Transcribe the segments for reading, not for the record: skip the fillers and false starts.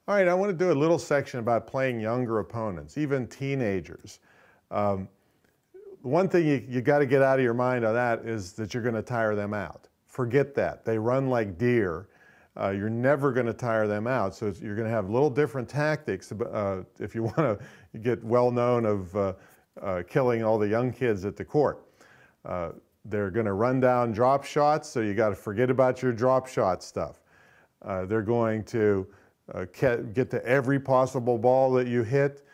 All right, I want to do a little section about playing younger opponents, even teenagers. One thing you got to get out of your mind on that is that you're going to tire them out. Forget that. They run like deer. You're never going to tire them out. So you're going to have little different tactics if you want to get well known of killing all the young kids at the court. They're going to run down drop shots, so you got to forget about your drop shot stuff. They're going to get to every possible ball that you hit.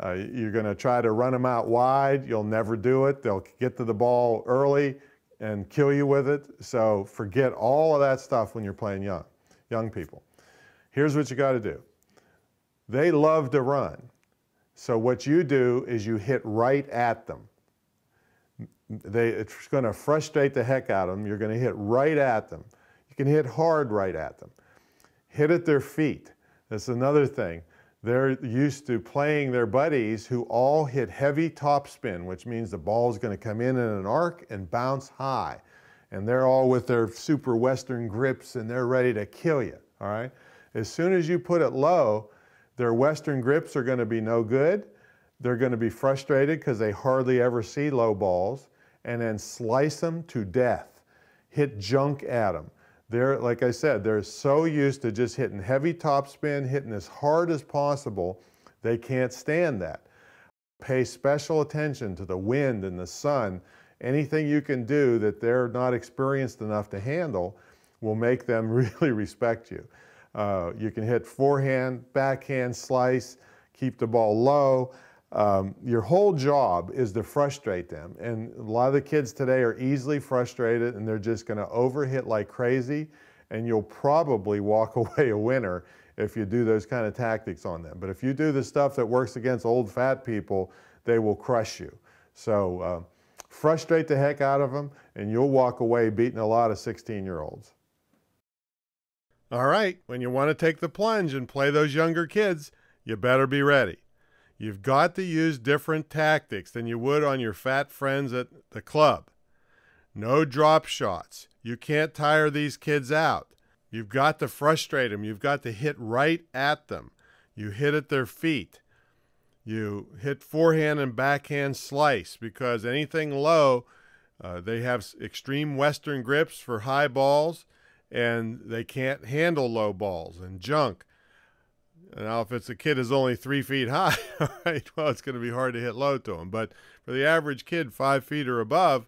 You're going to try to run them out wide. You'll never do it. They'll get to the ball early and kill you with it. So forget all of that stuff when you're playing young people. Here's what you got to do. They love to run. So what you do is you hit right at them. It's going to frustrate the heck out of them. You're going to hit right at them. You can hit hard right at them. Hit at their feet. That's another thing. They're used to playing their buddies who all hit heavy topspin, which means the ball is going to come in an arc and bounce high. And they're all with their super Western grips and they're ready to kill you, all right? As soon as you put it low, their Western grips are going to be no good. They're going to be frustrated because they hardly ever see low balls, and then slice them to death. Hit junk at them. They're, like I said, they're so used to just hitting heavy topspin, hitting as hard as possible, they can't stand that. Pay special attention to the wind and the sun. Anything you can do that they're not experienced enough to handle will make them really respect you. You can hit forehand, backhand, slice, keep the ball low. Your whole job is to frustrate them. And a lot of the kids today are easily frustrated and they're just going to overhit like crazy, and you'll probably walk away a winner if you do those kind of tactics on them. But if you do the stuff that works against old fat people, they will crush you. So frustrate the heck out of them and you'll walk away beating a lot of 16-year-olds. All right, when you want to take the plunge and play those younger kids, you better be ready. You've got to use different tactics than you would on your fat friends at the club. No drop shots. You can't tire these kids out. You've got to frustrate them. You've got to hit right at them. You hit at their feet. You hit forehand and backhand slice, because anything low, they have extreme Western grips for high balls, and they can't handle low balls and junk. Now, if it's a kid who's only 3 feet high, all right, well, it's going to be hard to hit low to them. But for the average kid 5 feet or above,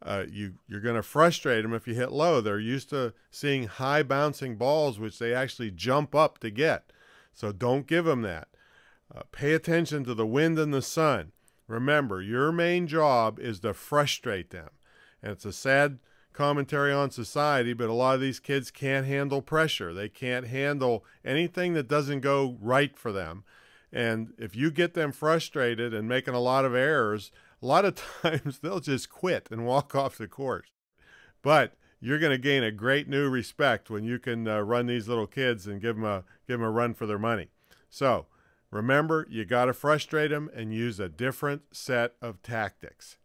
you're going to frustrate them if you hit low. They're used to seeing high bouncing balls, which they actually jump up to get. So don't give them that. Pay attention to the wind and the sun. Remember, your main job is to frustrate them. And it's a sad commentary on society, but a lot of these kids can't handle pressure. They can't handle anything that doesn't go right for them. And if you get them frustrated and making a lot of errors, a lot of times they'll just quit and walk off the course. But you're going to gain a great new respect when you can run these little kids and give them a run for their money. So remember, you got to frustrate them and use a different set of tactics.